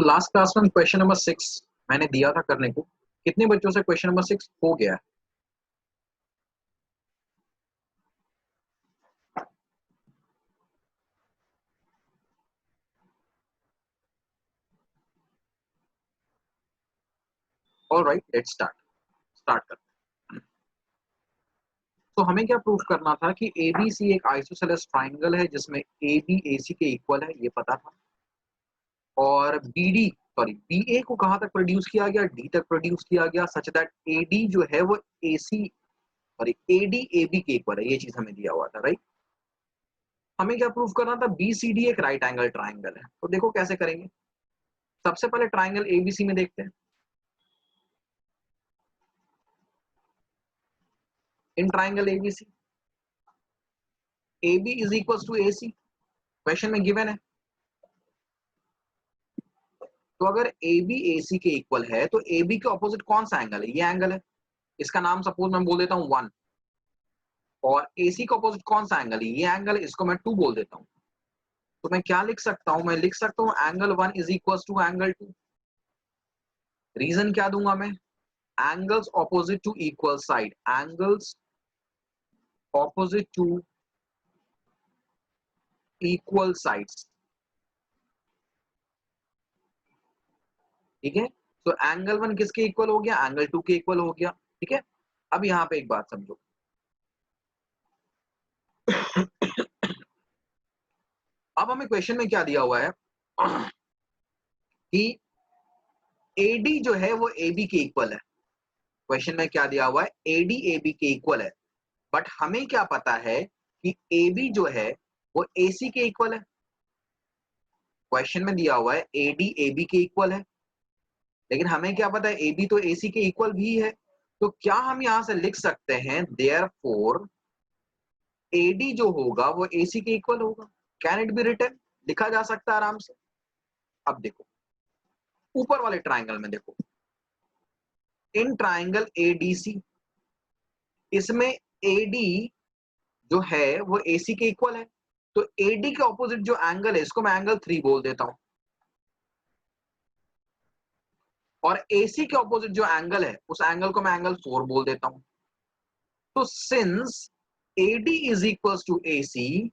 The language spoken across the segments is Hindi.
तो लास्ट क्लास में क्वेश्चन नंबर 6 मैंने दिया था करने को। कितने बच्चों से क्वेश्चन नंबर 6 हो गया है? ऑलराइट, लेट्स स्टार्ट करते हैं। तो हमें क्या प्रूफ करना था कि एबीसी एक आइसोसेलेस ट्राइंगल है जिसमें एबी एसी के इक्वल है, ये पता था। और बीडी सॉरी बीए को कहां तक प्रोड्यूस किया गया? डी तक प्रोड्यूस किया गया, सच दैट एडी जो है वो एसी सॉरी एडी एबी के इक्वल है। ये चीज हमें दिया हुआ था, राइट। हमें क्या प्रूफ करना था? बीसीडी एक राइट एंगल ट्राइंगल है। तो देखो कैसे करेंगे। सबसे पहले ट्राइंगल एबीसी में देखते हैं। In triangle ABC AB is equal to AC, question में गिवन है। तो अगर AB AC के इक्वल है तो AB के ऑपोजिट कौन सा एंगल है? ये एंगल है। इसका नाम सपोज मैं बोल देता हूं 1। और AC का ऑपोजिट कौन सा एंगल है? ये एंगल है। इसको मैं 2 बोल देता हूं। तो मैं क्या लिख सकता हूं? मैं लिख सकता हूं angle 1 is equal to angle 2। Reason क्या दूंगा मैं? Angles opposite to equal side, angles opposite to equal sides. ठीक है। तो एंगल 1 किसके इक्वल हो गया? एंगल 2 के इक्वल हो गया। ठीक है। अब यहां पे एक बात समझो। अब हमें क्वेश्चन में क्या दिया हुआ है कि AD जो है वो AB के इक्वल है। क्वेश्चन में क्या दिया हुआ है? AD AB के इक्वल है। बट हमें क्या पता है कि AB जो है वो AC के इक्वल है। क्वेश्चन में दिया हुआ है AD AB के इक्वल है, लेकिन हमें क्या पता है AB तो AC के इक्वल भी है। तो क्या हम यहां से लिख सकते हैं देयरफॉर AD जो होगा वो AC के इक्वल होगा? Can it be written? लिखा जा सकता है आराम से। अब देखो ऊपर वाले ट्राइंगल में देखो, इन ट्राइंगल ADC, इसमें AD जो है वो AC के इक्वल है। तो AD के ऑपोजिट जो एंगल है इसको मैं एंगल 3 बोल देता हूं। और AC के ऑपोजिट जो एंगल है उस एंगल को मैं एंगल 4 बोल देता हूं। तो since AD is equal to AC,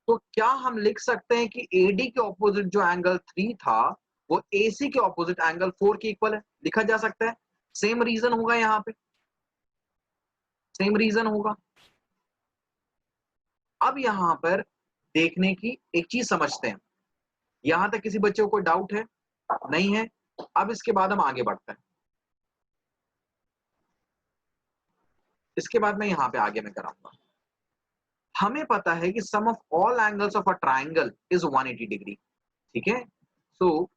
तो क्या हम लिख सकते हैं कि AD के ऑपोजिट जो एंगल 3 था वो AC के ऑपोजिट एंगल 4 के इक्वल है? लिखा जा सकता है। सेम रीजन होगा यहां पे, सेम रीजन होगा। अब यहां पर देखने की एक चीज समझते हैं। यहां तक किसी बच्चे को कोई डाउट है? नहीं है। अब इसके बाद हम आगे बढ़ते हैं। इसके बाद मैं यहां पे आगे मैं कराऊंगा। हमें पता है कि sum of all angles of a triangle is 180 degree. ठीक है। सो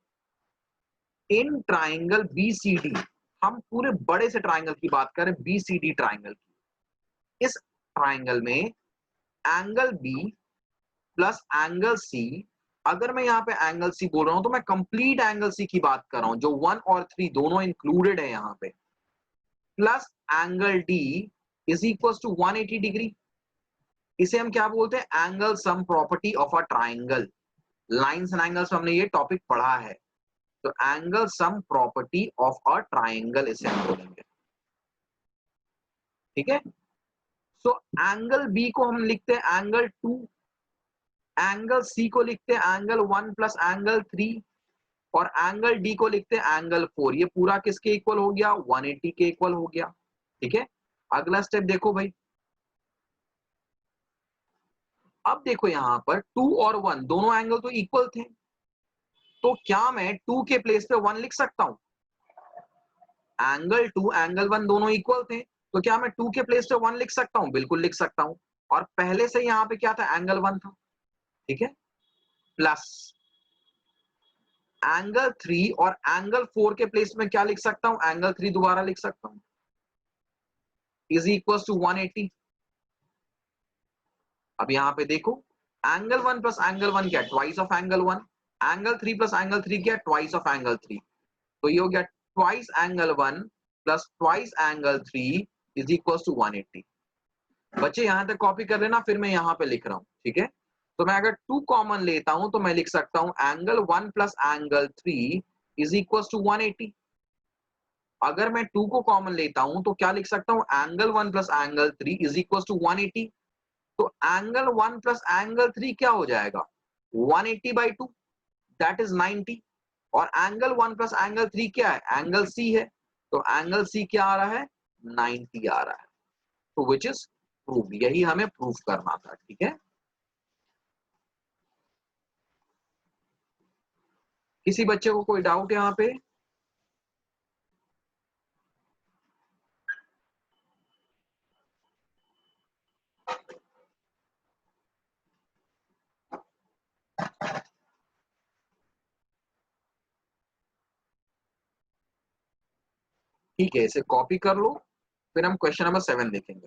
इन ट्राइंगल BCD, हम पूरे बड़े से ट्राइंगल की बात करें, BCD ट्राइंगल की, इस ट्राइंगल में angle B plus angle C, अगर मैं यहाँ पे एंगल C बोल रहा हूं तो मैं कंप्लीट एंगल C की बात कर रहा हूं, जो 1 और 3 दोनों इंक्लूडेड है यहाँ पे, plus angle D is equal to 180 degree. इसे हम क्या बोलते हैं? Angle sum property of a triangle. Lines and angles में हमने ये टॉपिक पढ़ा है। तो angle sum property of a triangle इसे हम बोलेंगे। ठीक है। सो एंगल बी को हम लिखते हैं एंगल 2, एंगल सी को लिखते हैं एंगल 1 प्लस एंगल 3, और एंगल डी को लिखते हैं एंगल 4। ये पूरा किसके इक्वल हो गया? 180 के इक्वल हो गया। ठीक है। अगला स्टेप देखो भाई। अब देखो यहां पर 2 और 1 दोनों एंगल तो इक्वल थे, तो क्या मैं 2 के प्लेस पे 1 लिख सकता हूं? एंगल 2 एंगल 1 दोनों इक्वल थे, तो क्या मैं 2 के प्लेस पे 1 लिख सकता हूं? बिल्कुल लिख सकता हूं। और पहले से यहां पे क्या था? एंगल 1 था। ठीक है। प्लस एंगल 3 और एंगल 4 के प्लेस में क्या लिख सकता हूं? एंगल 3 दोबारा लिख सकता हूं, इज इक्वल टू 180। अब यहां पे देखो एंगल 1 प्लस एंगल 1 क्या? Twice of angle 1। Angle 3 plus angle 3 क्या? Twice of angle 3। तो ये हो गया twice angle 1 plus twice angle 3 is equal to 180। बच्चे यहां तक कॉपी कर लेना, फिर मैं यहां पे लिख रहा हूं। ठीक है। तो मैं अगर 2 कॉमन लेता हूं तो मैं लिख सकता हूं angle 1 plus angle 3 is equal to 180। अगर मैं 2 को कॉमन लेता हूं तो क्या लिख सकता हूं angle 1 plus angle 3 is equal to 180। तो एंगल 1 प्लस एंगल 3 क्या हो जाएगा 180/2, दैट इज 90। और एंगल 1 प्लस एंगल 3 क्या है एंगल सी है, तो एंगल सी क्या आ रहा है 90 आ रहा है। तो विच इज प्रूव, यही हमें प्रूफ करना था। ठीक है, किसी बच्चे को कोई डाउट यहाँ पे? ठीक है, इसे कॉपी कर लो, फिर हम क्वेश्चन नंबर 7 देखेंगे।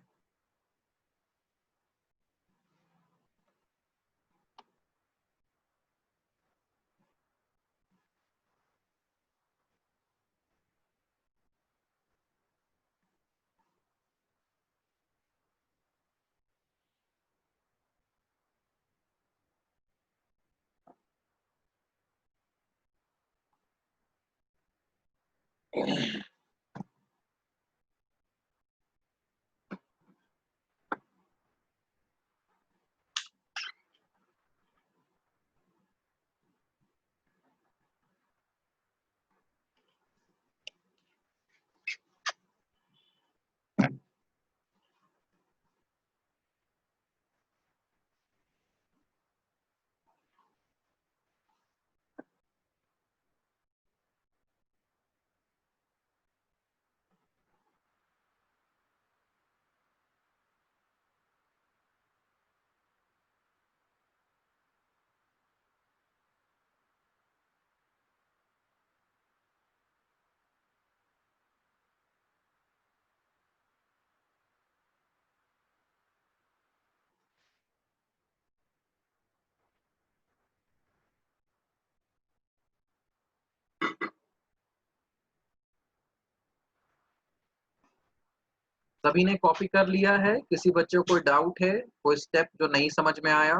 सभी ने कॉपी कर लिया है? किसी बच्चे को कोई डाउट है, कोई स्टेप जो नहीं समझ में आया?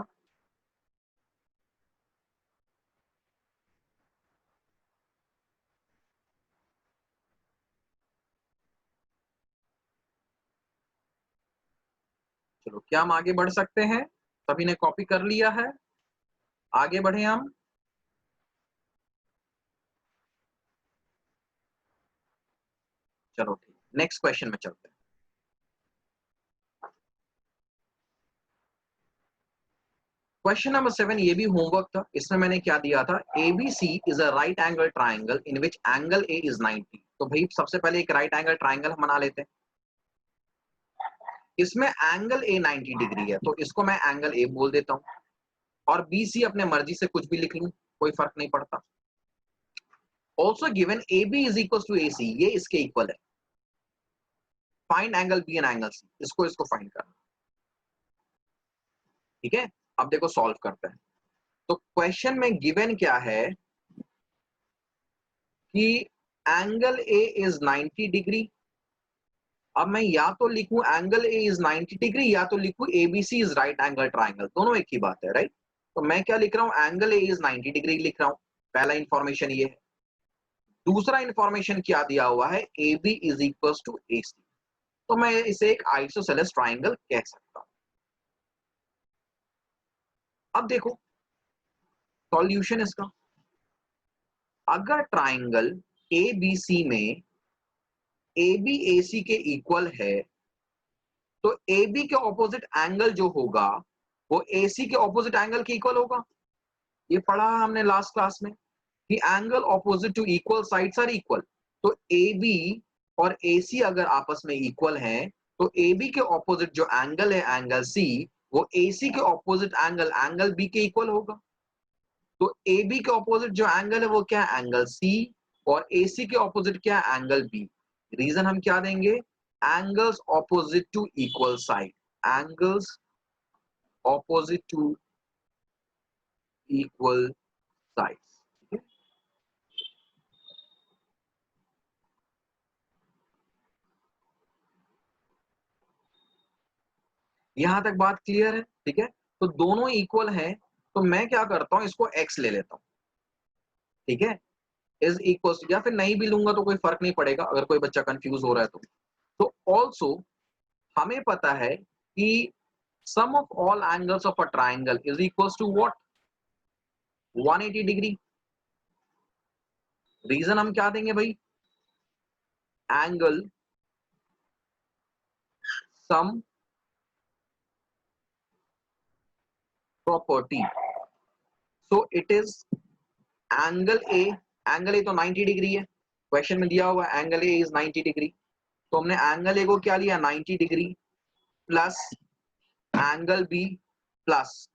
चलो, क्या हम आगे बढ़ सकते हैं? सभी ने कॉपी कर लिया है, आगे बढ़े हम। चलो ठीक, नेक्स्ट क्वेश्चन में चलते हैं। क्वेश्चन नंबर 7 ये भी होमवर्क था। इसमें मैंने क्या दिया था, ABC is a right angle triangle in which angle A is 90। तो भाई सबसे पहले एक राइट एंगल ट्राइंगल हम बना लेते हैं। इसमें एंगल ए 90 डिग्री है, तो इसको मैं एंगल ए बोल देता हूं, और बीसी अपने मर्जी से कुछ भी लिख लूं, कोई फर्क नहीं पड़ता। Also given A B is equal to A C, ये इसके इक्वल है। Find angle B and angle C, इसको इसको फाइंड करना। ठीक है, अब देखो सॉल्व करते हैं। तो क्वेश्चन में गिवन क्या है कि एंगल ए इज 90 डिग्री। अब मैं या तो लिखूं एंगल ए इज 90 डिग्री, या तो लिखूं ABC is right angle triangle, दोनों एक ही बात है, राइट? तो मैं क्या लिख रहा हूं, एंगल ए इज 90 डिग्री लिख रहा हूं। पहला इंफॉर्मेशन ये है। दूसरा इंफॉर्मेशन क्या दिया हुआ है, A B is equal to A C. तो मैं इसे एक आइसोसेलेस ट्राइंगल कह सकता हूं। अब देखो सॉल्यूशन इसका, अगर ट्राइंगल ए बी सी में ए बी ए सी के इक्वल है, तो ए बी के ऑपोजिट एंगल जो होगा वो ए सी के ऑपोजिट एंगल के इक्वल होगा। ये पढ़ा हमने लास्ट क्लास में कि angle opposite to equal sides are equal. तो ए बी और ए सी अगर आपस में इक्वल हैं, तो ए बी के ऑपोजिट जो एंगल है एंगल सी, वो ए सी के ऑपोजिट एंगल एंगल बी के इक्वल होगा। तो ए बी के ऑपोजिट जो एंगल है वो क्या है एंगल सी, और ए सी के ऑपोजिट क्या है एंगल बी। रीजन हम क्या देंगे, angles opposite to equal side, angles opposite to equal side. यहां तक बात क्लियर है? ठीक है, तो दोनों इक्वल है, तो मैं क्या करता हूं, इसको x ले लेता हूं, ठीक है, इज इक्वल, या फिर नहीं भी लूंगा तो कोई फर्क नहीं पड़ेगा अगर कोई बच्चा कंफ्यूज हो रहा है तो ऑल्सो हमें पता है कि sum of all angles of a triangle is equal to what, 180 degree. Reason हम क्या देंगे भाई, angle sum property, so it is angle A तो 90 डिग्री है, क्वेश्चन में दिया हुआ एंगल ए इज 90 डिग्री, तो हमने एंगल ए को क्या लिया 90 degree plus angle B plus,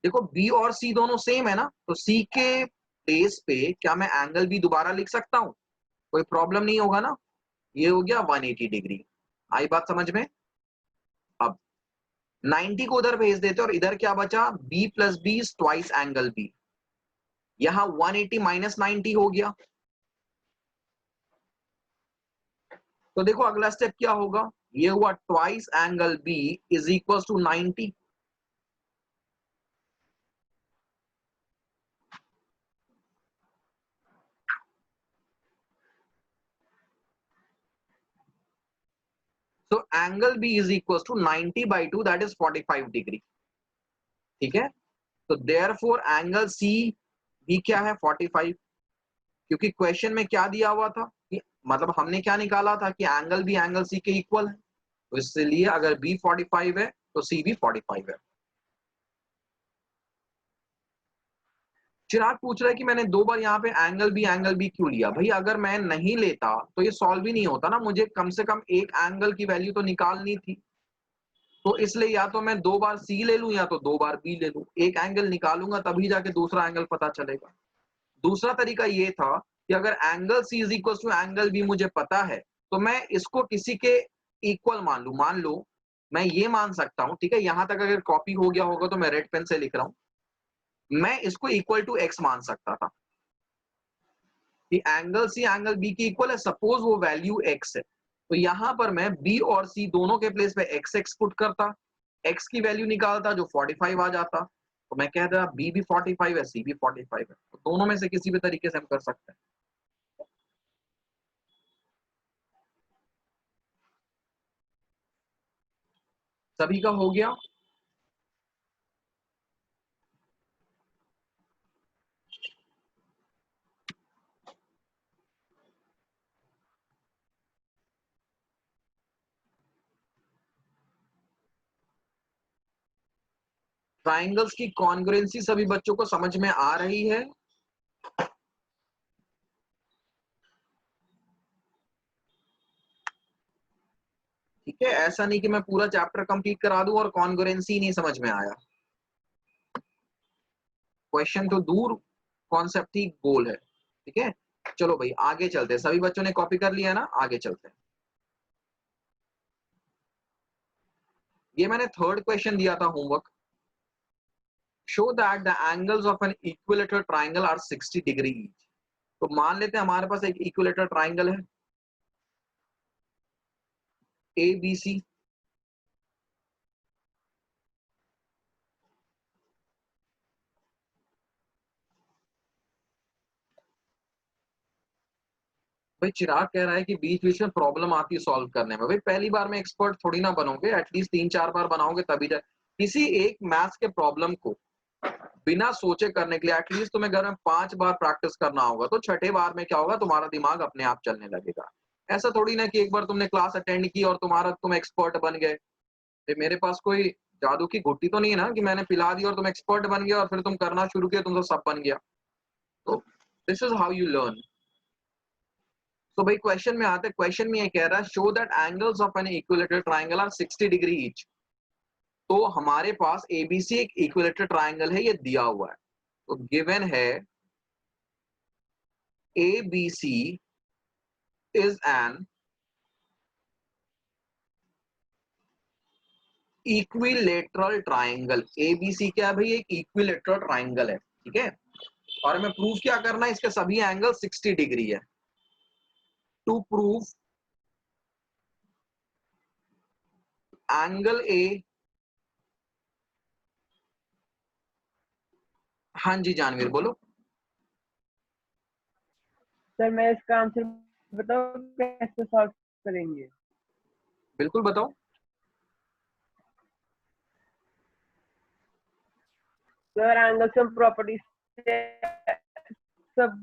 देखो बी और सी दोनों सेम है ना, तो सी के बेस पे क्या मैं एंगल बी दोबारा लिख सकता हूं, कोई प्रॉब्लम नहीं होगा ना। ये हो गया 180 डिग्री, आई बात समझ में। अब 90 को उधर भेज देते और इधर क्या बचा, b plus B twice angle B, यहां 180 माइनस 90 हो गया। तो देखो अगला स्टेप क्या होगा, ये हुआ twice angle B is equal to 90। तो angle B is equal to 90 by 2 that is 45 degree, ठीक है। तो देयरफॉर एंगल सी भी क्या है 45, क्योंकि क्वेश्चन में क्या दिया हुआ था कि मतलब हमने क्या निकाला था कि एंगल भी एंगल सी के इक्वल है, तो इसलिए अगर बी 45 है तो सी भी 45 है। चिराग पूछ रहा है कि मैंने दो बार यहाँ पे एंगल बी क्यों लिया, भाई अगर मैं नहीं लेता तो ये सॉल्व ही नहीं होता ना, मुझे कम से कम एक एंगल की वैल्यू तो निकालनी थी, तो इसलिए या तो मैं दो बार सी ले लूं या तो दो बार बी ले लूं, एक एंगल निकालूंगा तभी जाके दूसरा एंगल पता चलेगा। दूसरा तरीका ये था कि अगर angle C is equal to angle B मुझे पता है तो मैं इसको किसी के इक्वल मान लू, मान लो मैं ये मान सकता हूं, ठीक है, यहां तक अगर कॉपी हो गया होगा तो मैं रेड पेन से लिख रहा हूं, मैं इसको इक्वल टू एक्स मान सकता था कि एंगल सी एंगल बी की इक्वल है, सपोज वो वैल्यू एक्स है, तो यहां पर मैं बी और सी दोनों के प्लेस पे एक्स एक्स पुट करता, एक्स की वैल्यू निकालता जो 45 आ जाता, तो मैं कहता बी भी 45 है सी भी 45 है, तो दोनों में से किसी भी तरीके से हम कर सकते हैं। सभी का हो गया। ट्राइंगल्स की कॉन्ग्रुएंसी सभी बच्चों को समझ में आ रही है। ठीक है, ऐसा नहीं कि मैं पूरा चैप्टर कंप्लीट करा दूं और कॉन्ग्रुएंसी नहीं समझ में आया, क्वेश्चन तो दूर, कॉन्सेप्ट ही गोल है। ठीक है, चलो भाई आगे चलते हैं, सभी बच्चों ने कॉपी कर लिया ना, आगे चलते हैं। ये मैंने थर्ड क्वेश्चन दिया था homework, show that the angles of an equilateral triangle are 60 degree each. तो मान लेते हैं हमारे पास एक इक्विलेटरल ट्राइंगल है ए बी सी, भाई चिराग कह रहा है कि बीच बीच में प्रॉब्लम आती है सॉल्व करने में, भाई पहली बार में एक्सपर्ट थोड़ी ना बनोगे, एटलीस्ट 3-4 बार बनाओगे तभी जाए किसी एक मैथ्स के प्रॉब्लम को बिना सोचे करने के लिए एटलीस्ट तुम्हें घर में 5 बार प्रैक्टिस करना होगा, तो छठे बार में क्या होगा, तुम्हारा दिमाग अपने आप चलने लगेगा। ऐसा थोड़ी ना कि एक बार तुमने क्लास अटेंड की और तुम एक्सपर्ट बन गए। मेरे पास कोई जादू की घुट्टी तो नहीं है ना कि मैंने पिला दी और तुम एक्सपर्ट बन गए और फिर तुम करना शुरू किया तुम तो सब बन गया। तो this is how you learn. तो भाई क्वेश्चन में आते हैं, क्वेश्चन में ये कह रहा है show that angles of an equilateral triangle are 60 degree each. तो हमारे पास एबीसी एक इक्विलेटरल ट्राइंगल है, ये दिया हुआ है, तो गिवन है ABC is an equilateral triangle. ABC क्या है भाई, एक इक्विलेटरल ट्राइंगल है, ठीक है, और हमें प्रूफ क्या करना है, इसके सभी एंगल 60 डिग्री है। टू प्रूव एंगल ए हाँ जी जानवीर बोलो। सर मैं इसका आंसर बताओ कैसे सॉल्व करेंगे। बिल्कुल बताओ। सर एंगल सम प्रॉपर्टीज सब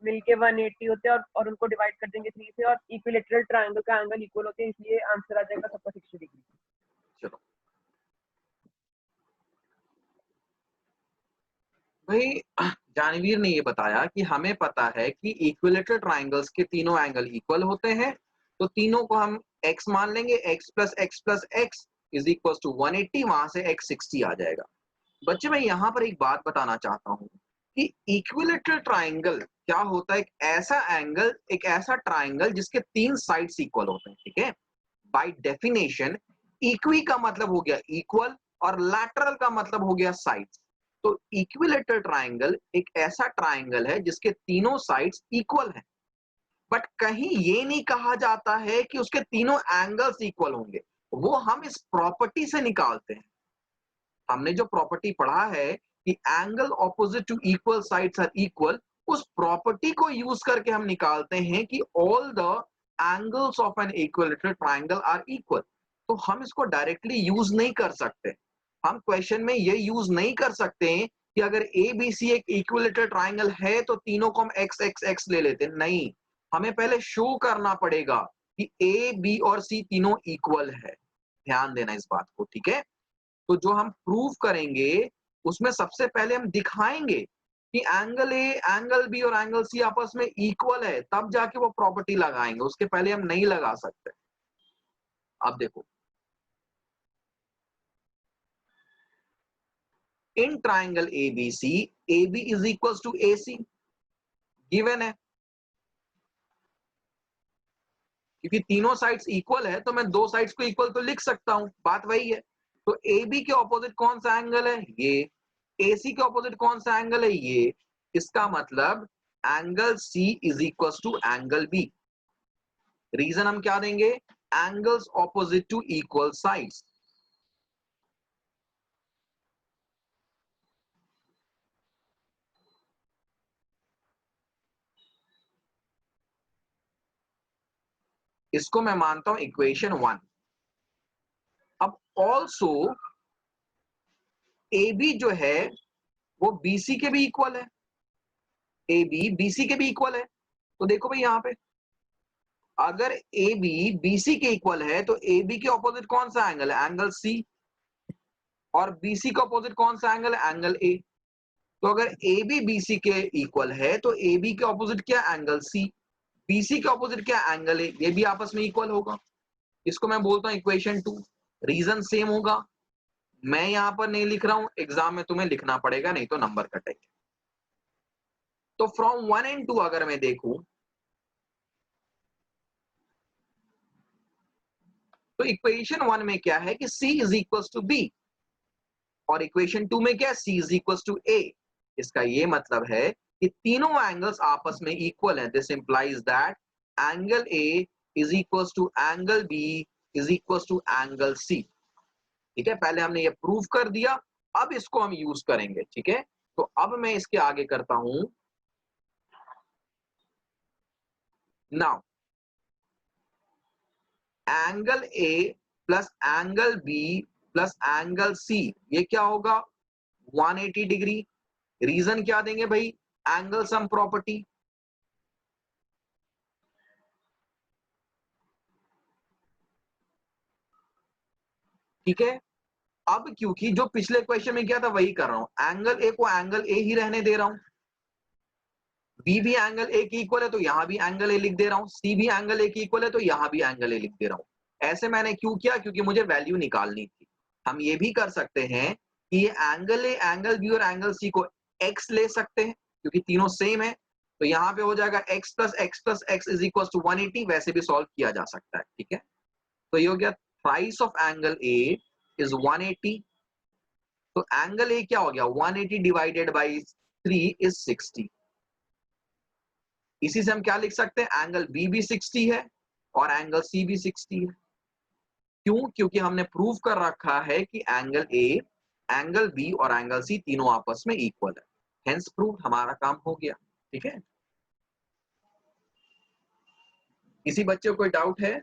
मिलके 180 होते हैं और उनको डिवाइड कर देंगे 3 से, और इक्विलेटरल ट्रायंगल का एंगल इक्वल होते हैं, इसलिए आंसर आ जाएगा सबका 60 डिग्री। चलो भाई, जानवीर ने ये बताया कि हमें पता है कि इक्विलेटरल ट्राइंगल्स के तीनों एंगल इक्वल होते हैं, तो तीनों को हम x मान लेंगे, x plus x is equal to 180, वहां से x 60 आ जाएगा। बच्चे मैं यहाँ पर एक बात बताना चाहता हूँ कि इक्विलेटरल ट्राइंगल क्या होता है, एक ऐसा एंगल, एक ऐसा ट्राइंगल जिसके तीन साइड्स इक्वल होते हैं, ठीक है। बाय डेफिनेशन इक्वी का मतलब हो गया इक्वल और लैटरल का मतलब हो गया साइड्स। तो इक्विलेटरल ट्राइंगल एक ऐसा ट्राइंगल है जिसके तीनों साइड्स इक्वल हैं, बट कहीं ये नहीं कहा जाता है कि उसके तीनों एंगल्स इक्वल होंगे, वो हम इस प्रॉपर्टी से निकालते हैं। हमने जो प्रॉपर्टी पढ़ा है कि angle opposite to equal sides are equal, उस प्रॉपर्टी को यूज करके हम निकालते हैं कि all the angles of an equilateral triangle are equal. तो हम इसको डायरेक्टली यूज नहीं कर सकते, हम क्वेश्चन में ये यूज नहीं कर सकते हैं कि अगर ए बी सी एक इक्विलेटरल ट्राइंगल है तो तीनों को हम एक्स एक्स एक्स ले लेते, नहीं। हमें पहले शो करना पड़ेगा कि ए बी और सी तीनों इक्वल है, ध्यान देना इस बात को, ठीक है। तो जो हम प्रूव करेंगे उसमें सबसे पहले हम दिखाएंगे कि एंगल ए, एंगल बी और एंगल सी आपस में इक्वल है, तब जाके वो प्रॉपर्टी लगाएंगे, उसके पहले हम नहीं लगा सकते। अब देखो, in triangle ABC A B is equal to A C given है, क्योंकि तीनों साइड्स इक्वल है तो मैं दो साइड्स को इक्वल तो लिख सकता हूं, बात वही है। तो ए बी के ऑपोजिट कौन सा एंगल है, ये। ए सी के ऑपोजिट कौन सा एंगल है, ये। इसका मतलब angle C is equal to angle B. Reason हम क्या देंगे, angles opposite to equal sides. इसको मैं मानता हूं इक्वेशन 1। अब ऑल्सो ए बी जो है वो बीसी के भी इक्वल है, ए बी बीसी के भी इक्वल है। तो देखो भाई यहां पे अगर ए बी बीसी के इक्वल है तो ए बी के ऑपोजिट कौन सा एंगल है, एंगल सी। और बीसी का ऑपोजिट कौन सा एंगल है, एंगल ए। तो अगर ए बी बीसी के इक्वल है तो ए बी के ऑपोजिट क्या, एंगल सी। बीसी के ऑपोजिट क्या, एंगल ए, ये भी आपस में इक्वल होगा। इसको मैं बोलता हूं इक्वेशन 2। रीजन सेम होगा, मैं यहां पर नहीं लिख रहा हूं, एग्जाम में तुम्हें लिखना पड़ेगा, नहीं तो नंबर कटेंगे। तो फ्रॉम 1 एंड 2 अगर मैं देखूं तो इक्वेशन 1 में क्या है कि C is equal to B, और इक्वेशन 2 में क्या है, C is equal to A. इसका ये मतलब है कि तीनों एंगल्स आपस में इक्वल हैं। This implies that angle A is equal to angle B is equal to angle C. ठीक है, पहले हमने ये प्रूव कर दिया, अब इसको हम यूज करेंगे, ठीक है। तो अब मैं इसके आगे करता हूं। Now angle A plus angle B plus angle C, ये क्या होगा, 180 डिग्री। रीजन क्या देंगे भाई, एंगल सम प्रॉपर्टी। ठीक है, अब क्योंकि जो पिछले क्वेश्चन में किया था वही कर रहा हूं, एंगल ए को एंगल ए ही रहने दे रहा हूं, बी भी एंगल ए की इक्वल है तो यहां भी एंगल ए लिख दे रहा हूं, सी भी एंगल ए की इक्वल है तो यहां भी एंगल ए लिख दे रहा हूं। ऐसे मैंने क्यों किया, क्योंकि मुझे वैल्यू निकालनी थी। हम ये भी कर सकते हैं कि ये एंगल ए, एंगल बी और एंगल सी को एक्स ले सकते हैं, क्योंकि तीनों सेम है। तो यहाँ पे हो जाएगा x plus x is equal to 180, वैसे भी सॉल्व किया जा सकता है, ठीक है। तो ये हो गया thrice of angle A is 180। तो एंगल ए क्या हो गया, 180 डिवाइडेड बाई 3 इज 60। इसी से हम क्या लिख सकते हैं, एंगल बी भी 60 है और एंगल सी भी 60 है। क्यों, क्योंकि हमने प्रूव कर रखा है कि एंगल ए एंगल बी और एंगल सी तीनों आपस में इक्वल है, हेंस प्रूव्ड, हमारा काम हो गया। ठीक है, किसी बच्चे को कोई डाउट है?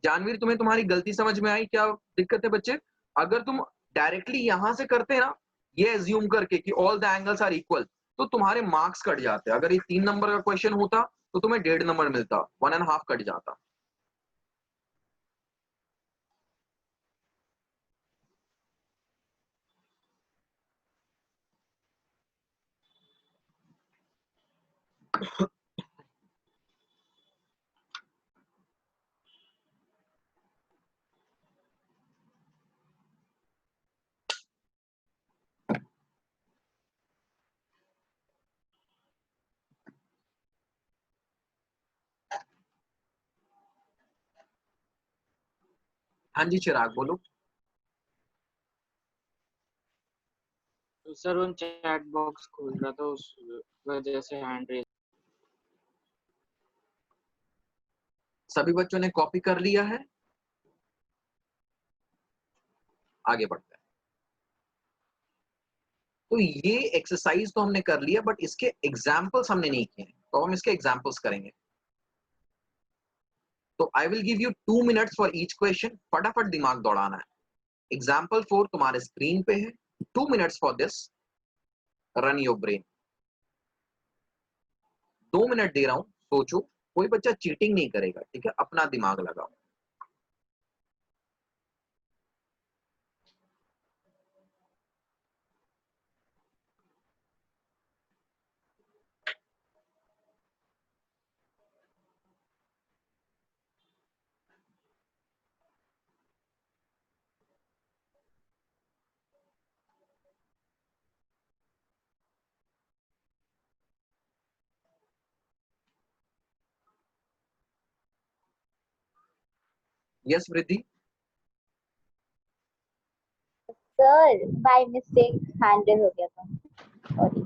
जानवीर, तुम्हें तुम्हारी गलती समझ में आई? क्या दिक्कत है बच्चे? अगर तुम डायरेक्टली यहां से करते ना, ये एज्यूम करके कि all the angles are equal, तो तुम्हारे मार्क्स कट जाते। अगर ये 3 नंबर का क्वेश्चन होता तो तुम्हें 1.5 नंबर मिलता, 1.5 कट जाता। हाँ जी चिराग बोलो। तो सर उन चैट बॉक्स खोल रहा था, उस वजह से हैंड रेज। सभी बच्चों ने कॉपी कर लिया है? आगे बढ़ते हैं। तो ये एक्सरसाइज तो हमने कर लिया, बट इसके एग्जाम्पल्स हमने नहीं किए, तो हम इसके एग्जाम्पल्स करेंगे। तो I will give you 2 minutes for each question, फटाफट दिमाग दौड़ाना है। एग्जाम्पल 4 तुम्हारे स्क्रीन पे है, 2 minutes for this, run your brain. 2 minute दे रहा हूं, सोचो। कोई बच्चा चीटिंग नहीं करेगा, ठीक है? अपना दिमाग लगाओ। Yes Vriddhi? Sir by mistake hand raise हो गया था, सॉरी।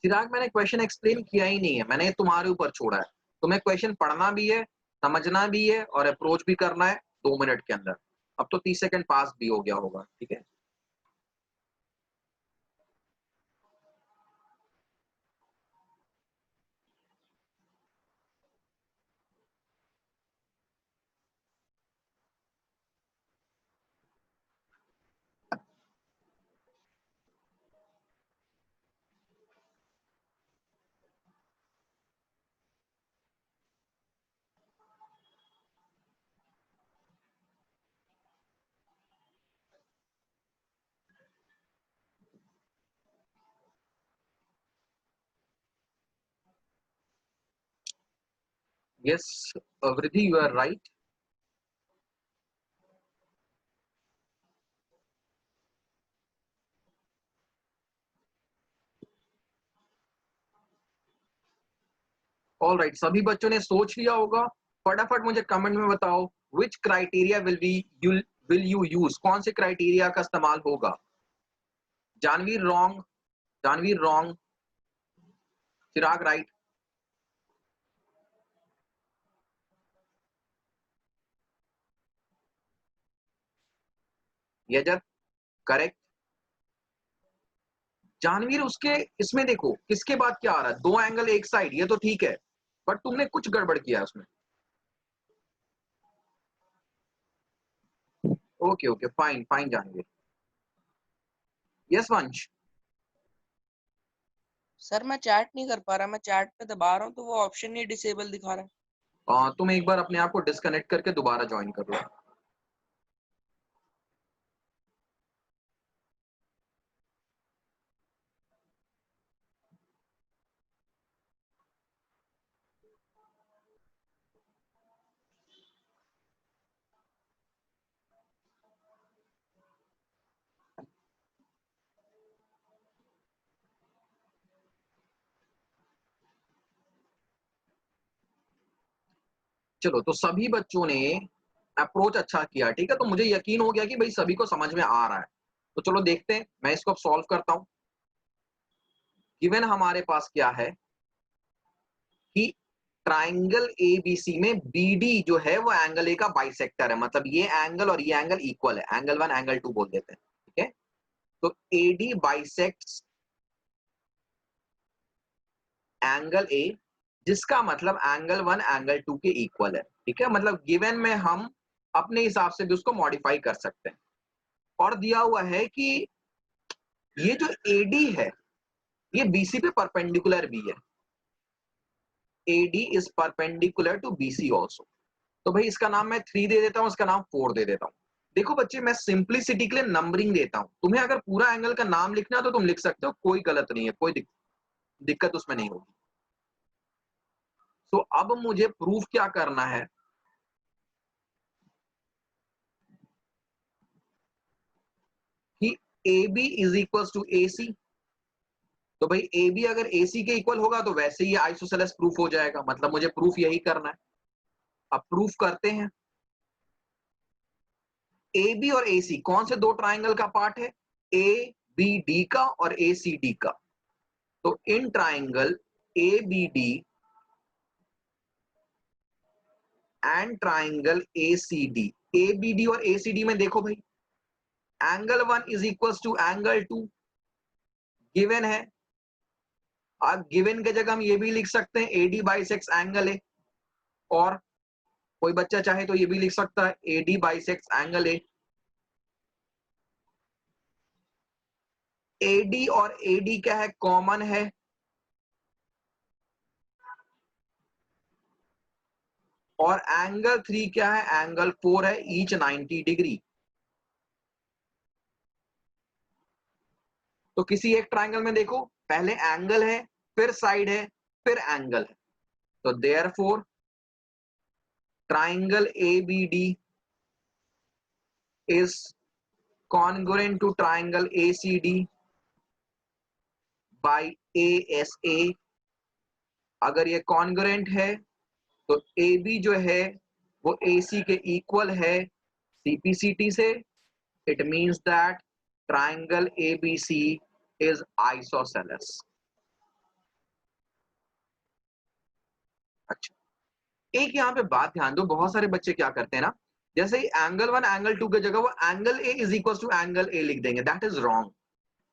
चिराग, मैंने क्वेश्चन एक्सप्लेन किया ही नहीं है, मैंने तुम्हारे ऊपर छोड़ा है। तुम्हें क्वेश्चन पढ़ना भी है, समझना भी है और अप्रोच भी करना है 2 मिनट के अंदर। अब तो 30 सेकंड पास भी हो गया होगा, ठीक है? Yes, Vridhi, you are right. All right, सभी बच्चों ने सोच लिया होगा। फटाफट मुझे कमेंट में बताओ, विच क्राइटेरिया विल यू यूज? कौन से क्राइटेरिया का इस्तेमाल होगा? जानवीर रॉन्ग, जानवीर रॉन्ग, चिराग राइट, यजत करेक्ट। जानवीर उसके इसमें देखो किसके बाद क्या आ रहा है, 2 एंगल एक साइड, ये तो ठीक है, बट तुमने कुछ गड़बड़ किया उसमें। Okay okay, fine fine Janveer. Yes Vansh? Sir मैं चैट नहीं कर पा रहा, मैं चैट पे दबा रहा हूँ तो वो ऑप्शन ही डिसेबल दिखा रहा है। तुम एक बार अपने आप को डिस्कनेक्ट करके दोबारा ज्वाइन कर लो। चलो, तो सभी बच्चों ने अप्रोच अच्छा किया, ठीक है? तो मुझे यकीन हो गया कि भाई सभी को समझ में आ रहा है। तो चलो देखते हैं, मैं इसको अब सॉल्व करता हूं। गिवन हमारे पास क्या है कि ट्राइंगल एबीसी में बीडी जो है वो एंगल ए का बाइसेक्टर है, मतलब ये एंगल और ये एंगल इक्वल है, एंगल 1 एंगल 2 बोल देते हैं, ठीक है। तो एडी बाइसेक्ट्स एंगल ए, जिसका मतलब एंगल 1 एंगल 2 के इक्वल है, ठीक है। मतलब गिवन में हम अपने हिसाब से भी उसको मॉडिफाई कर सकते हैं। और दिया हुआ है कि ये जो एडी है ये बीसी पे परपेंडिकुलर भी है, AD is perpendicular to BC also. तो भाई इसका नाम मैं 3 दे देता हूं, इसका नाम 4 दे देता हूं। देखो बच्चे, मैं सिंपलिसिटी के लिए नंबरिंग देता हूं, तुम्हें अगर पूरा एंगल का नाम लिखना है तो तुम लिख सकते हो, कोई गलत नहीं है, कोई दिक्कत उसमें नहीं होगी। तो अब मुझे प्रूफ क्या करना है कि AB is equal to AC। तो भाई AB अगर AC के इक्वल होगा तो वैसे ही आइसोसेलेस प्रूफ हो जाएगा, मतलब मुझे प्रूफ यही करना है। अब प्रूफ करते हैं। AB और AC कौन से दो ट्राइंगल का पार्ट है? ABD का और ACD का। तो in triangle ABD and triangle ACD, ABD और ACD में देखो भाई, angle 1 is equal to angle 2 given है। अब गिवन के जगह हम ये भी लिख सकते हैं AD बाइसेक्स एंगल ए, और कोई बच्चा चाहे तो ये भी लिख सकता है AD bisects angle A. AD और AD क्या है? कॉमन है। और एंगल 3 क्या है? एंगल 4 है, ईच 90 डिग्री। तो किसी एक ट्राइंगल में देखो, पहले एंगल है, फिर साइड है, फिर एंगल है। तो therefore triangle ABD is congruent to triangle ACD by ASA। अगर ये कॉन्ग्रुएंट है तो AB जो है वो AC के इक्वल है CPCT से। It means that triangle ABC is isosceles. अच्छा, एक यहाँ पे बात ध्यान दो, बहुत सारे बच्चे क्या करते हैं ना, जैसे ही एंगल 1 एंगल 2 की जगह वो angle A is equal to angle A लिख देंगे। That is wrong.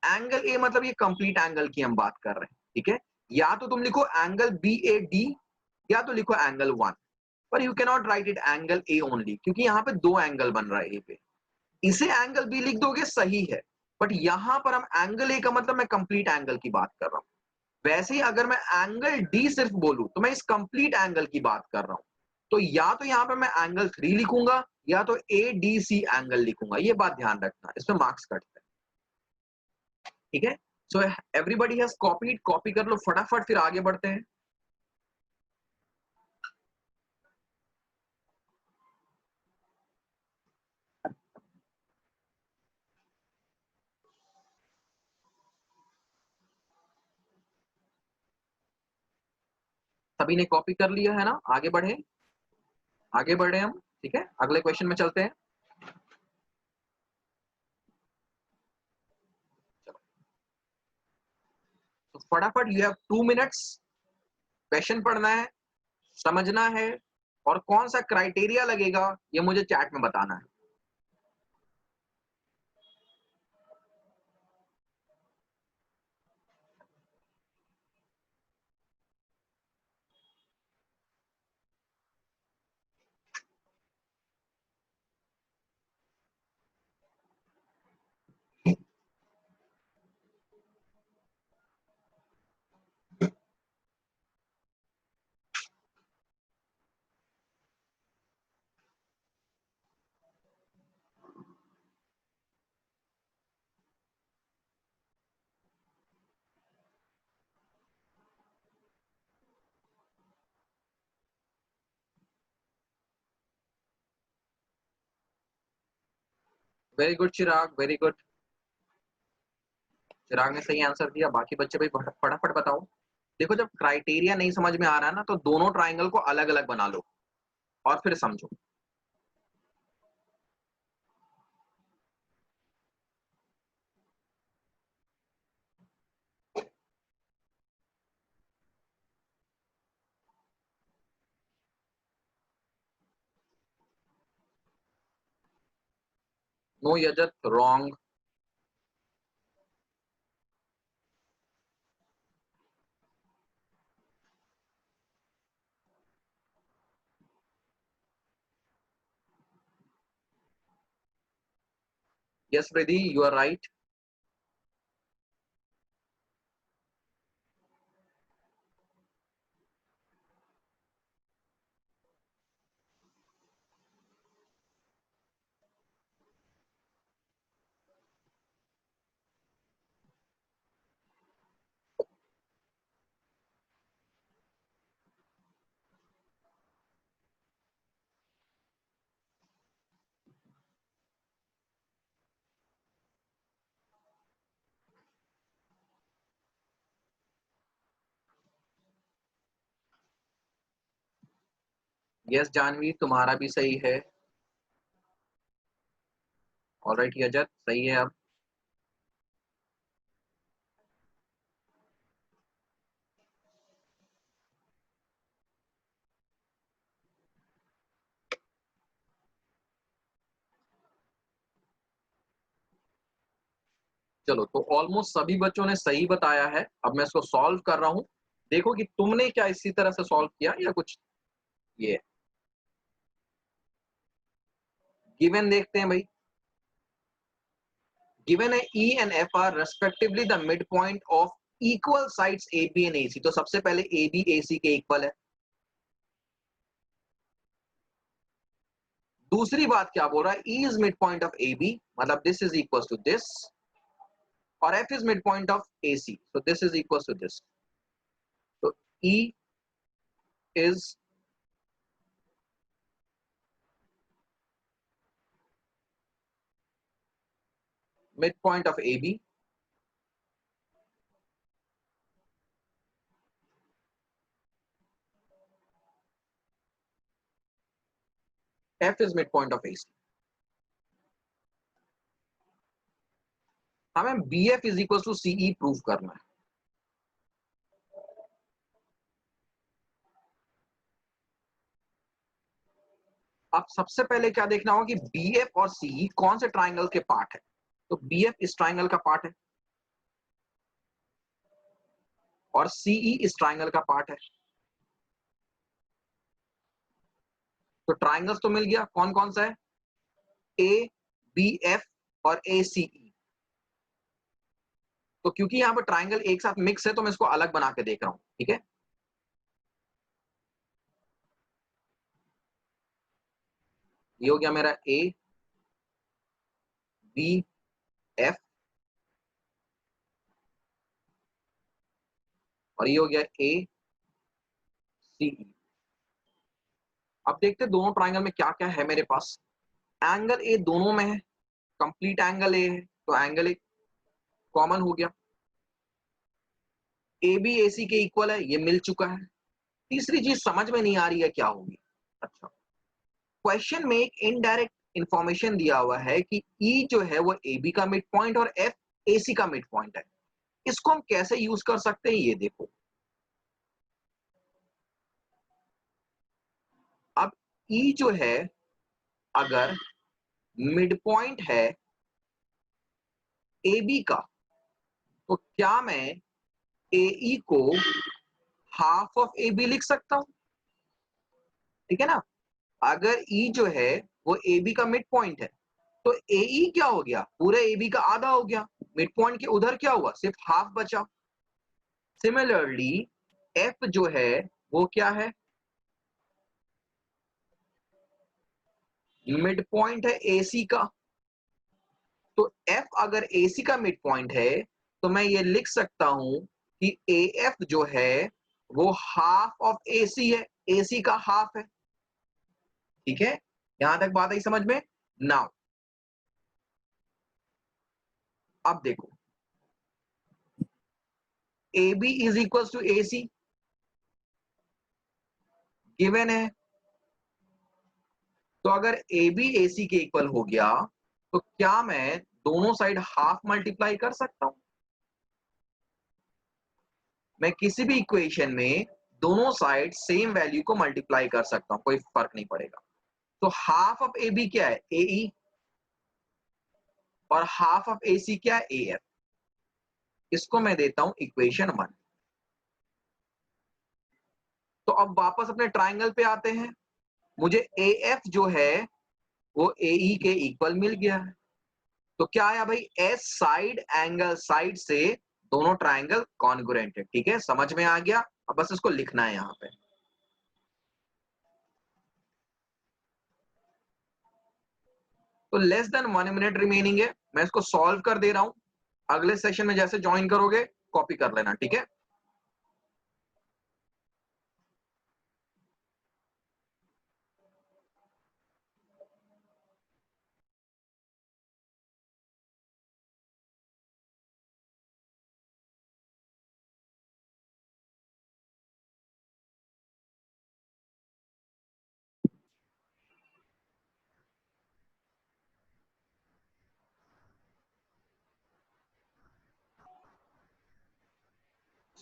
Angle A मतलब ये कंप्लीट एंगल की हम बात कर रहे हैं, ठीक है। या तो तुम लिखो एंगल BAD या तो लिखो एंगल 1, पर you can not right it angle A only, क्योंकि यहाँ पे दो एंगल बन रहा है ए पे। इसे एंगल बी लिख दोगे सही है, बट यहां पर हम एंगल ए का मतलब मैं कंप्लीट एंगल की बात कर रहा हूं। वैसे ही अगर मैं एंगल डी सिर्फ बोलूं तो मैं इस कंप्लीट एंगल की बात कर रहा हूं। तो या तो यहां पे मैं एंगल 3 लिखूंगा या तो ADC एंगल लिखूंगा, ये बात ध्यान रखना, इसमें मार्क्स कटते हैं, ठीक है। So everybody has copied, copy कर लो फटाफट, फिर आगे बढ़ते हैं। सभी ने कॉपी कर लिया है ना? आगे बढ़े, आगे बढ़े हम, ठीक है। अगले क्वेश्चन में चलते हैं। तो फटाफट, यू हैव 2 मिनट्स। क्वेश्चन पढ़ना है, समझना है, और कौन सा क्राइटेरिया लगेगा ये मुझे चैट में बताना है। वेरी गुड चिराग, वेरी गुड। चिराग ने सही आंसर दिया, बाकी बच्चे भाई फटाफट बताओ। देखो, जब क्राइटेरिया नहीं समझ में आ रहा है ना, तो दोनों ट्राइंगल को अलग अलग बना लो और फिर समझो। No Yajat, wrong. Yes, Freddy, you are right. Yes Janvi, तुम्हारा भी सही है। ऑलराइट यजत, सही है। अब चलो, तो ऑलमोस्ट सभी बच्चों ने सही बताया है। अब मैं इसको सॉल्व कर रहा हूं। देखो कि तुमने क्या इसी तरह से सॉल्व किया या कुछ ये गिवन देखते हैं भाई। गिवन है E and F are respectively the midpoint of equal sides AB and AC। तो सबसे पहले AB AC के इक्वल है। दूसरी बात क्या बोल रहा है, E is midpoint of AB, मतलब this is equals to this, और F is midpoint of AC, so this is equals to this। तो E is midpoint of AB, F is midpoint of AC। हमें BF is equals to CE prove करना है। अब सबसे पहले क्या देखना होगा कि BF और CE कौन से ट्राइंगल के पार्ट है। तो BF इस ट्राइंगल का पार्ट है और CE इस ट्राइंगल का पार्ट है। तो ट्राइंगल्स तो मिल गया, कौन कौन सा है, ABF और ACE। तो क्योंकि यहां पर ट्राइंगल एक साथ मिक्स है तो मैं इसको अलग बना के देख रहा हूं, ठीक है। ये हो गया मेरा ABF और ये हो गया ACE। अब देखते हैं दोनों ट्राइंगल में क्या क्या है मेरे पास। एंगल ए दोनों में है, कंप्लीट एंगल ए है, तो एंगल ए कॉमन हो गया। ए बी ए सी के इक्वल है, ये मिल चुका है। तीसरी चीज समझ में नहीं आ रही है क्या होगी। अच्छा, क्वेश्चन में एक इनडायरेक्ट इंफॉर्मेशन दिया हुआ है कि ई जो है वो ए बी का मिड पॉइंट और एफ ए सी का मिड पॉइंट है। इसको हम कैसे यूज कर सकते हैं ये देखो। अब ई जो है अगर मिड पॉइंट है ए बी का, तो क्या मैं AE को हाफ ऑफ AB लिख सकता हूं, ठीक है ना। अगर E जो है वो AB का मिड पॉइंट है तो AE क्या हो गया, पूरे AB का आधा हो गया। मिड पॉइंट के उधर क्या हुआ, सिर्फ हाफ बचा। सिमिलरली F जो है वो क्या है, मिड पॉइंट है AC का। तो F अगर AC का मिड पॉइंट है तो मैं ये लिख सकता हूं कि AF जो है वो हाफ ऑफ AC है, AC का हाफ है, ठीक है। यहां तक बात आई समझ में। नाउ अब देखो, AB is equal to AC given है। तो अगर AB AC के इक्वल हो गया तो क्या मैं दोनों साइड हाफ मल्टीप्लाई कर सकता हूं। मैं किसी भी इक्वेशन में दोनों साइड सेम वैल्यू को मल्टीप्लाई कर सकता हूं, कोई फर्क नहीं पड़ेगा। तो हाफ ऑफ AB क्या है, AE। और हाफ ऑफ AC क्या है, AF। इसको मैं देता हूं इक्वेशन 1। तो अब वापस अपने ट्राइंगल पे आते हैं। मुझे AF जो है वो AE के इक्वल मिल गया है। तो क्या आया भाई, एस साइड एंगल साइड से दोनों ट्राइंगल कॉन्ग्रुएंट है। ठीक है, समझ में आ गया। अब बस इसको लिखना है यहां पे। तो लेस देन 1 मिनट रिमेनिंग है, मैं इसको सॉल्व कर दे रहा हूं। अगले सेशन में जैसे ज्वाइन करोगे कॉपी कर लेना, ठीक है।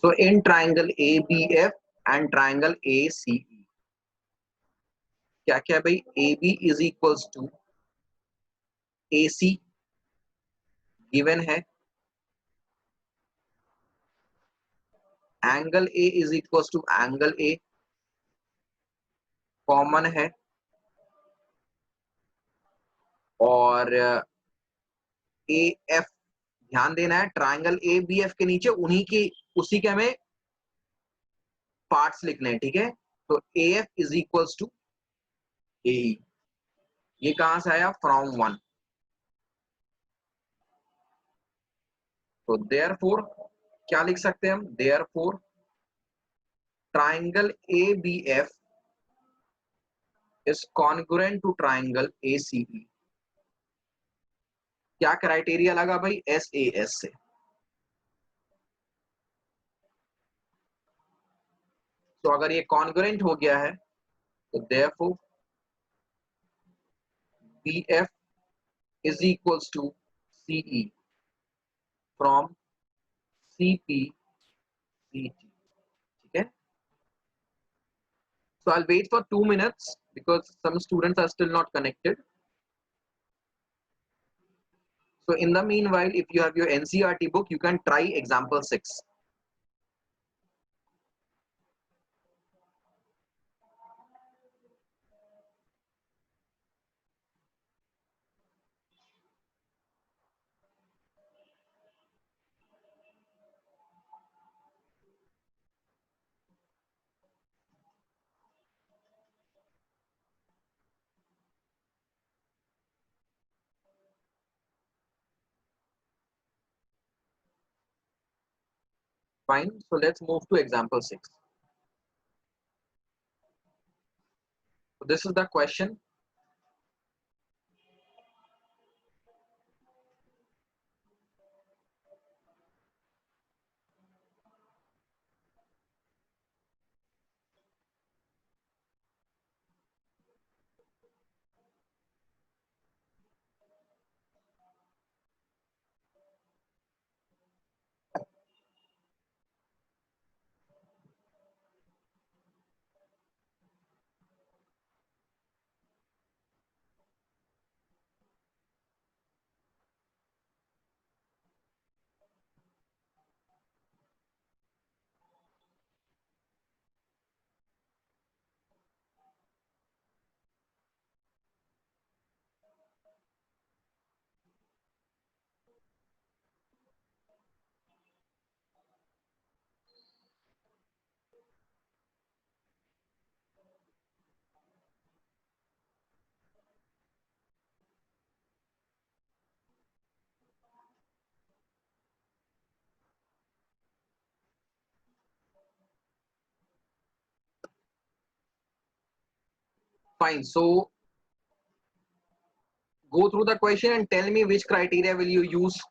So in triangle ABF and triangle ACE, क्या क्या है भाई, AB is equals to AC given है, angle A is equals to angle A common है, और AF ध्यान देना है, ट्राइंगल ABF के नीचे उन्हीं की उसी के हमें पार्ट्स लिखने हैं, ठीक है। तो AF is equals to AE, ये कहां से आया, फ्रॉम 1। तो देयरफॉर क्या लिख सकते हैं हम, therefore triangle ABF is congruent to triangle ACE। क्या क्राइटेरिया लगा भाई, SAS से। तो अगर ये कॉन्ग्रुएंट हो गया है तो therefore BF is equals to CE from CPCT, ठीक है। So I'll wait for 2 minutes because some students are still not connected. So in the meanwhile, if you have your NCERT book, you can try example 6. Fine. So let's move to example 6. So this is the question. Fine. So go through the question and tell me which criteria will you use.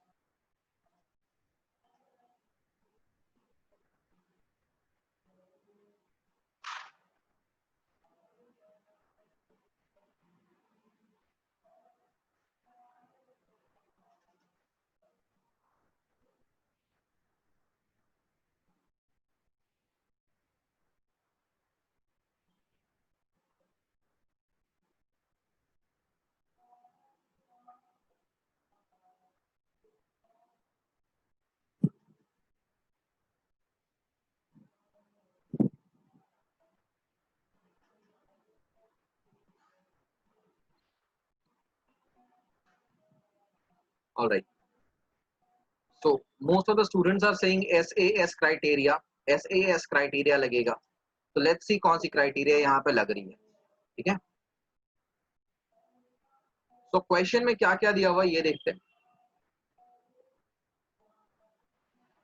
All right. So most of the students are saying SAS criteria. SAS criteria लगेगा. So let's see कौन सी criteria यहाँ पे लग रही है. ठीक है. तो क्वेश्चन में क्या क्या दिया हुआ ये देखते हैं.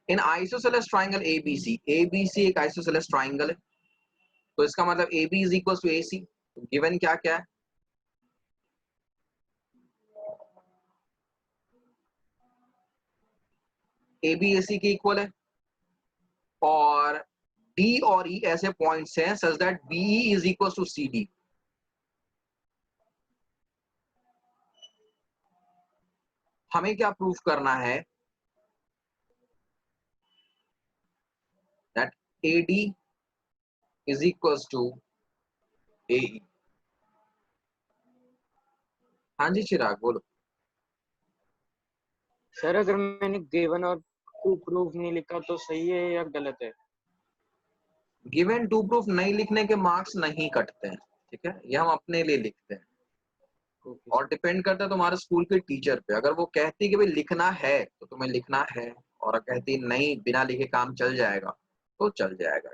In isosceles triangle ABC, ABC एक आइसोसेलेस ट्राइंगल है, तो इसका मतलब AB is equal to AC. Given क्या क्या है? AB AC के इक्वल है और D और E ऐसे पॉइंट्स हैं such that BE is equal to CD. हमें क्या प्रूफ करना है? That AD is equals to AE. हाँ जी चिराग बोलो. सर अगर मैंने गिवन और टू प्रूफ नहीं लिखा तो सही है या गलत है? गिवन टू प्रूफ नहीं लिखने के मार्क्स नहीं कटते हैं. ठीक है, ये हम अपने लिए लिखते हैं. Okay, और डिपेंड करता है तुम्हारे स्कूल के टीचर पे. अगर वो कहती कि भाई लिखना है तो तुम्हें लिखना है, और कहती नहीं बिना लिखे काम चल जाएगा तो चल जाएगा.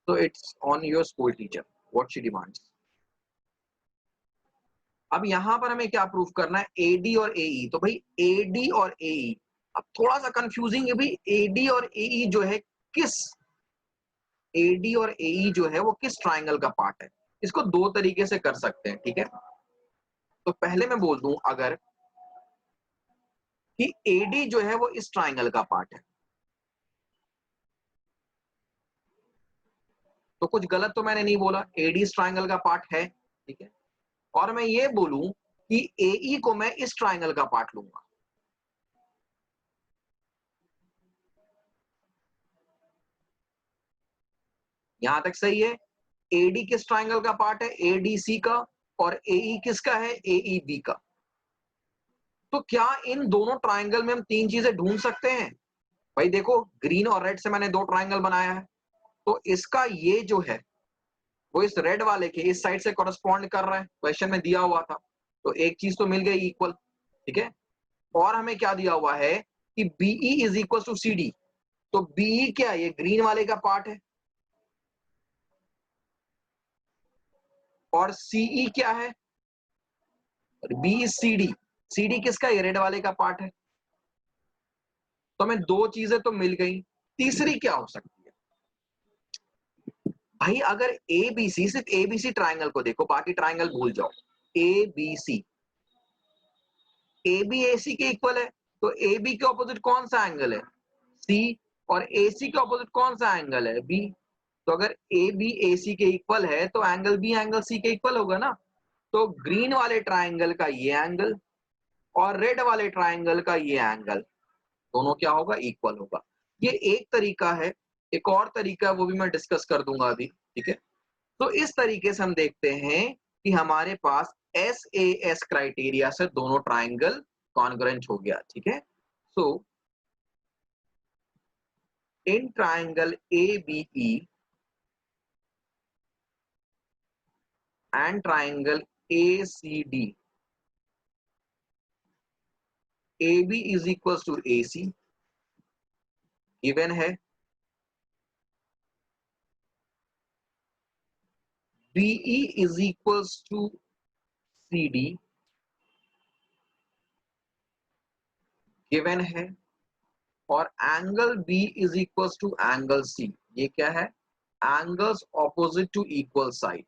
तो it's on your school teacher what she demands. अब यहाँ पर हमें क्या प्रूफ करना है? AD और AE. तो भाई AD और AE अब थोड़ा सा कंफ्यूजिंग है भाई. AD और AE जो है किस AD और AE जो है वो किस ट्राइंगल का पार्ट है? इसको दो तरीके से कर सकते हैं. ठीक है, तो पहले मैं बोल दूं अगर कि AD जो है वो इस ट्राइंगल का पार्ट है, तो कुछ गलत तो मैंने नहीं बोला. AD इस ट्राइंगल का पार्ट है. ठीक है, और मैं ये बोलूं कि AE को मैं इस ट्राइंगल का पार्ट लूंगा. यहां तक सही है. AD किस ट्राइंगल का पार्ट है? ADC का. और AE किसका है? AEB का. तो क्या इन दोनों ट्राइंगल में हम तीन चीजें ढूंढ सकते हैं? भाई देखो, ग्रीन और रेड से मैंने दो ट्राइंगल बनाया है, तो इसका ये जो है वो इस रेड वाले के इस साइड से कॉरेस्पॉन्ड कर रहा है. क्वेश्चन में दिया हुआ था, तो एक चीज तो मिल गई इक्वल. ठीक है, और हमें क्या दिया हुआ है कि BE is equal to CD. तो BE क्या है? ये ग्रीन वाले का पार्ट है. और CE क्या है? BCD. CD किसका? ये रेड वाले का पार्ट है. तो हमें दो चीजें तो मिल गई. तीसरी क्या हो सकती है? भाई अगर ABC, सिर्फ ABC ट्राइंगल को देखो, बाकी ट्राइंगल भूल जाओ. ABC AB AC के इक्वल है, तो AB के ऑपोजिट कौन सा एंगल है? C. और AC के ऑपोजिट कौन सा एंगल है? B. तो अगर AB AC के इक्वल है तो एंगल B एंगल C के इक्वल होगा ना. तो ग्रीन वाले ट्राइंगल का ये एंगल और रेड वाले ट्राइंगल का ये एंगल दोनों क्या होगा? इक्वल होगा. ये एक तरीका है. एक और तरीका वो भी मैं डिस्कस कर दूंगा अभी. ठीक है, तो इस तरीके से हम देखते हैं कि हमारे पास SAS क्राइटेरिया से दोनों ट्राइंगल कॉन्ग्रुएंट हो गया. ठीक है, so in triangle ABE and triangle ACD, AB is equal to AC given है. BE is equals to CD given है. और angle B is equals to angle C. ये क्या है? Angles opposite to equal side.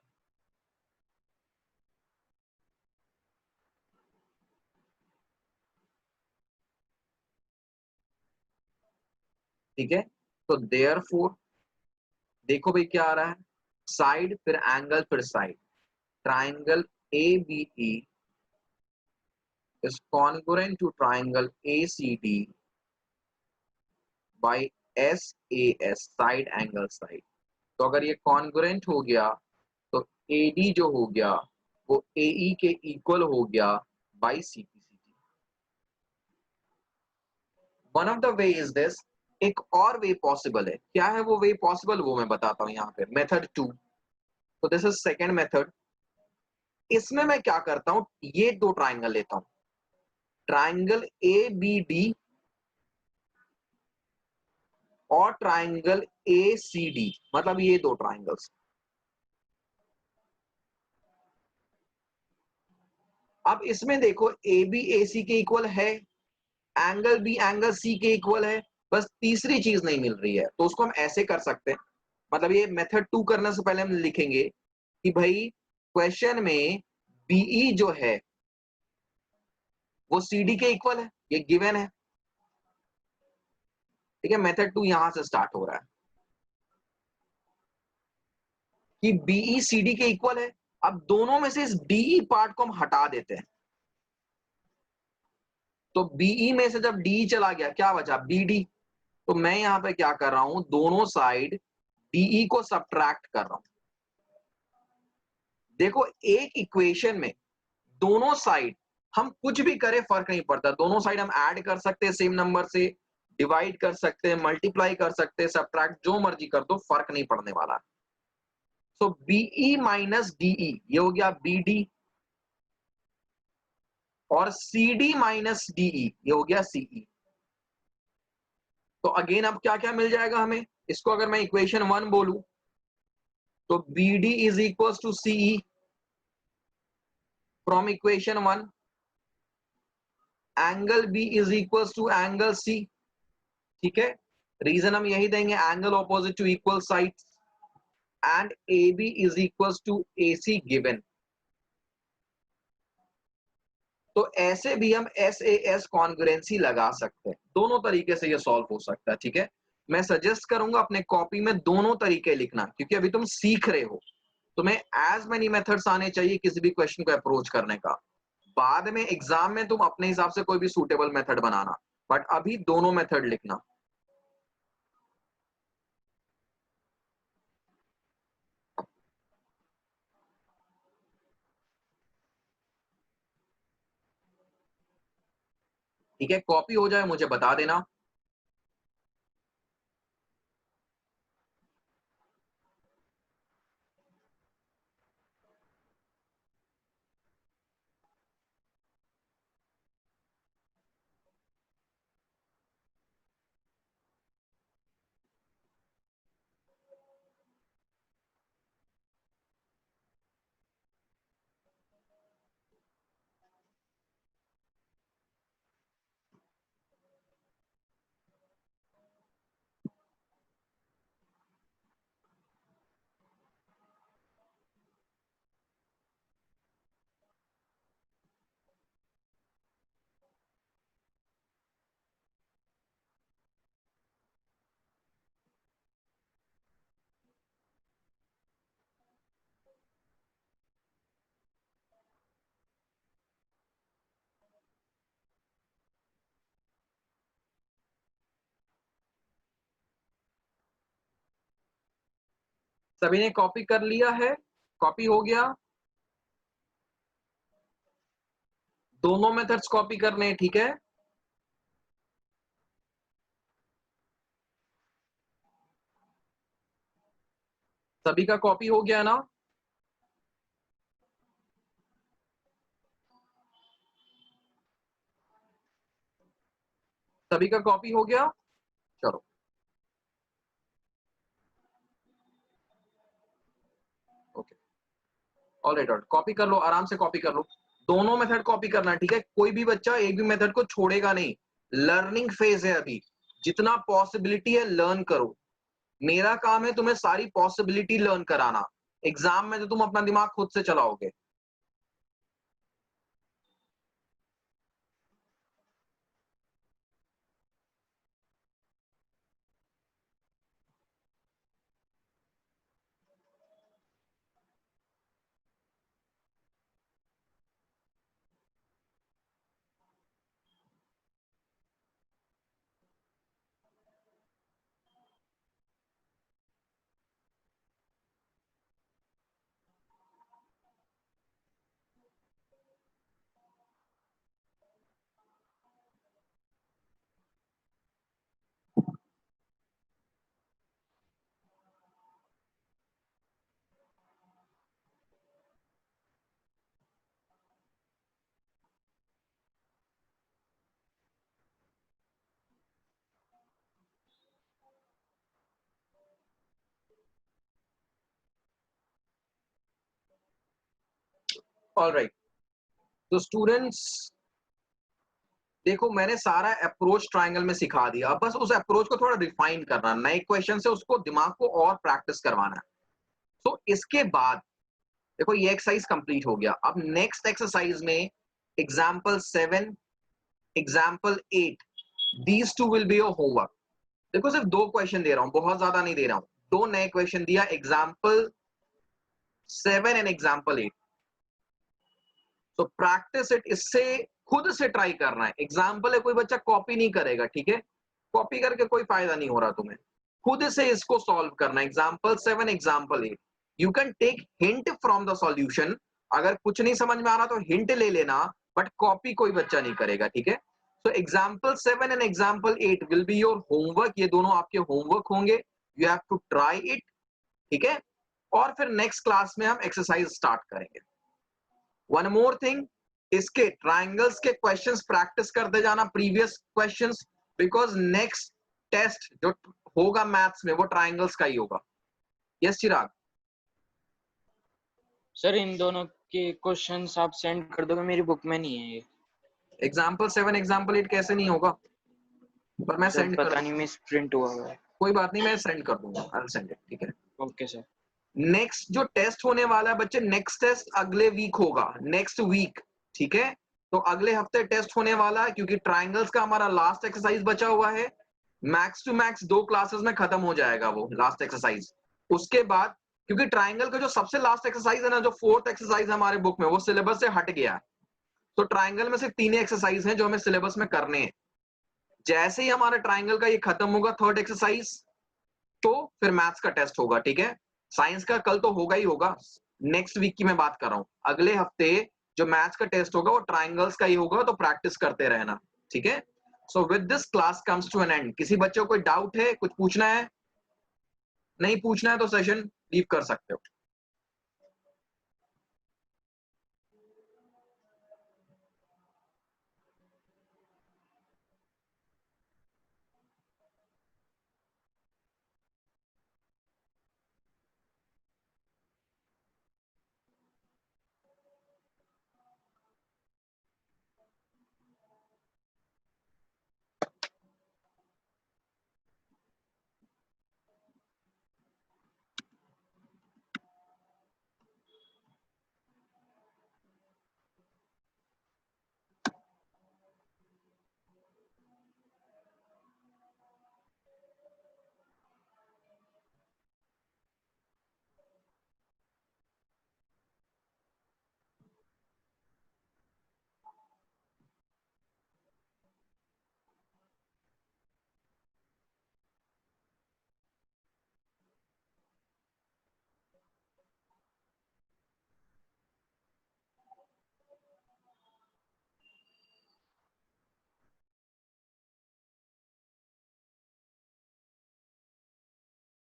ठीक है, तो देयरफॉर देखो भाई क्या आ रहा है? साइड फिर एंगल फिर side. Triangle ABE is congruent to triangle ACD by SAS, side angle side. तो अगर ये कॉन्ग्रुएंट हो गया तो AD जो हो गया वो AE के इक्वल हो गया by CPCD. One of the way is this. एक और वे पॉसिबल है. क्या है वो वे पॉसिबल? वो मैं बताता हूं यहाँ पे. मेथड 2. तो दिस इज सेकेंड मेथड. इसमें मैं क्या करता हूं? ये दो ट्राइंगल लेता हूं. ट्राइंगल ए बी डी और ट्राइंगल ए सी डी, मतलब ये दो ट्राइंगल्स। अब इसमें देखो ए बी ए सी के इक्वल है, एंगल बी एंगल सी के इक्वल है, बस तीसरी चीज नहीं मिल रही है। तो उसको हम ऐसे कर सकते हैं, मतलब ये मेथड 2 करने से पहले हम लिखेंगे कि भाई क्वेश्चन में बीई जो है वो सीडी के इक्वल है, ये गिवन है। ठीक है, मेथड 2 यहां से स्टार्ट हो रहा है कि बीई सीडी के इक्वल है। अब दोनों में से इस डीई पार्ट को हम हटा देते हैं, तो बीई में से जब डी चला गया क्या बचा, बीडी। तो मैं यहां पे क्या कर रहा हूं, दोनों साइड डीई को सब्ट्रैक्ट कर रहा हूं। देखो एक इक्वेशन में दोनों साइड हम कुछ भी करें फर्क नहीं पड़ता, दोनों साइड हम ऐड कर सकते हैं सेम नंबर से, डिवाइड कर सकते हैं, मल्टीप्लाई कर सकते हैं, सब्ट्रैक्ट जो मर्जी कर दो, फर्क नहीं पड़ने वाला। सो बीई माइनस डीई ये हो गया बीडी, और सीडी माइनस डीई ये हो गया सीई। तो अगेन अब क्या क्या मिल जाएगा हमें, इसको अगर मैं इक्वेशन 1 बोलूं तो BD is equal to CE from equation 1, angle B is equal to angle C. ठीक है, रीजन हम यही देंगे, angle opposite to equal sides, and A B is equal to A C given. तो ऐसे भी हम एस ए एस कॉन्ग्रुएंसी लगा सकते हैं, दोनों तरीके से ये सॉल्व हो सकता है। ठीक है, मैं सजेस्ट करूंगा अपने कॉपी में दोनों तरीके लिखना, क्योंकि अभी तुम सीख रहे हो, तुम्हें एज मेनी मेथड्स आने चाहिए किसी भी क्वेश्चन को अप्रोच करने का। बाद में एग्जाम में तुम अपने हिसाब से कोई भी सूटेबल मेथड बनाना, बट अभी दोनों मेथड लिखना। ठीक है, कॉपी हो जाए मुझे बता देना। सभी ने कॉपी कर लिया है, कॉपी हो गया, दोनों मेथड्स कॉपी करने हैं। ठीक है, सभी का कॉपी हो गया ना। सभी का कॉपी हो गया, चलो ओके, ऑलराइट, कॉपी कर लो, आराम से कॉपी कर लो, दोनों मेथड कॉपी करना है। ठीक है, कोई भी बच्चा एक भी मेथड को छोड़ेगा नहीं, लर्निंग फेज है अभी, जितना पॉसिबिलिटी है लर्न करो। मेरा काम है तुम्हें सारी पॉसिबिलिटी लर्न कराना, एग्जाम में तो तुम अपना दिमाग खुद से चलाओगे। ऑलराइट, तो स्टूडेंट्स देखो मैंने सारा अप्रोच ट्रायंगल में सिखा दिया, अब बस उस अप्रोच को थोड़ा रिफाइन करना, नए क्वेश्चन से उसको दिमाग को और प्रैक्टिस करवाना है। तो इसके बाद देखो ये एक्सरसाइज कंप्लीट हो गया। अब नेक्स्ट एक्सरसाइज में example 7, example 8, these two will be your homework. देखो सिर्फ 2 क्वेश्चन दे रहा हूं, बहुत ज्यादा नहीं दे रहा हूं, 2 नए क्वेश्चन दिया, एग्जाम्पल 7 एंड एग्जाम्पल 8। तो प्रैक्टिस इट, इससे खुद से ट्राई करना है। एग्जाम्पल है, कोई बच्चा कॉपी नहीं करेगा, ठीक है, कॉपी करके कोई फायदा नहीं हो रहा तुम्हें, खुद से इसको सॉल्व करना है। Example 7, example 8, you can take hint from the solution, अगर कुछ नहीं समझ में आ रहा तो हिंट ले लेना, बट कॉपी कोई बच्चा नहीं करेगा, ठीक है। तो example 7 and example 8 will be your homework, ये दोनों आपके होमवर्क होंगे, you have to try it, ठीक है। और फिर नेक्स्ट क्लास में हम एक्सरसाइज स्टार्ट करेंगे। वन मोर थिंग, इसके ट्रायंगल्स के क्वेश्चंस प्रैक्टिस करते जाना, previous questions, because next test जो होगा मैथ्स में वो ट्रायंगल्स का ही होगा। यस चिराग? सर इन दोनों के क्वेश्चंस आप सेंड कर दोगे, मेरी बुक में नहीं है ये। एग्जाम्पल 7 एग्जाम्पल 8 कैसे नहीं होगा, पर मैं सर सेंड पता कर, नहीं मिस प्रिंट हुआ है। कोई बात नहीं, मैं सेंड कर दूंगा, आई विल सेंड इट, ठीक है। Okay sir. नेक्स्ट जो टेस्ट होने वाला है बच्चे, नेक्स्ट टेस्ट अगले वीक होगा, नेक्स्ट वीक, ठीक है। तो अगले हफ्ते टेस्ट होने वाला है, क्योंकि ट्रायंगल्स का हमारा लास्ट एक्सरसाइज बचा हुआ है, मैक्स टू मैक्स 2 क्लासेस में खत्म हो जाएगा वो लास्ट एक्सरसाइज। उसके बाद क्योंकि ट्रायंगल का जो सबसे लास्ट एक्सरसाइज है ना, जो 4th एक्सरसाइज हमारे बुक में, वो सिलेबस से हट गया है। तो ट्रायंगल में सिर्फ 3 एक्सरसाइज हैं जो हमें सिलेबस में करने हैं। जैसे ही हमारा ट्रायंगल का ये खत्म होगा 3rd एक्सरसाइज, तो फिर मैथ्स का टेस्ट होगा, ठीक है। साइंस का कल तो होगा ही होगा, नेक्स्ट वीक की मैं बात कर रहा हूं। अगले हफ्ते जो मैथ्स का टेस्ट होगा वो ट्रायंगल्स का ही होगा, तो प्रैक्टिस करते रहना, ठीक है। So with this class comes to an end. किसी बच्चे को कोई डाउट है, कुछ पूछना है? नहीं पूछना है तो सेशन लीव कर सकते हो।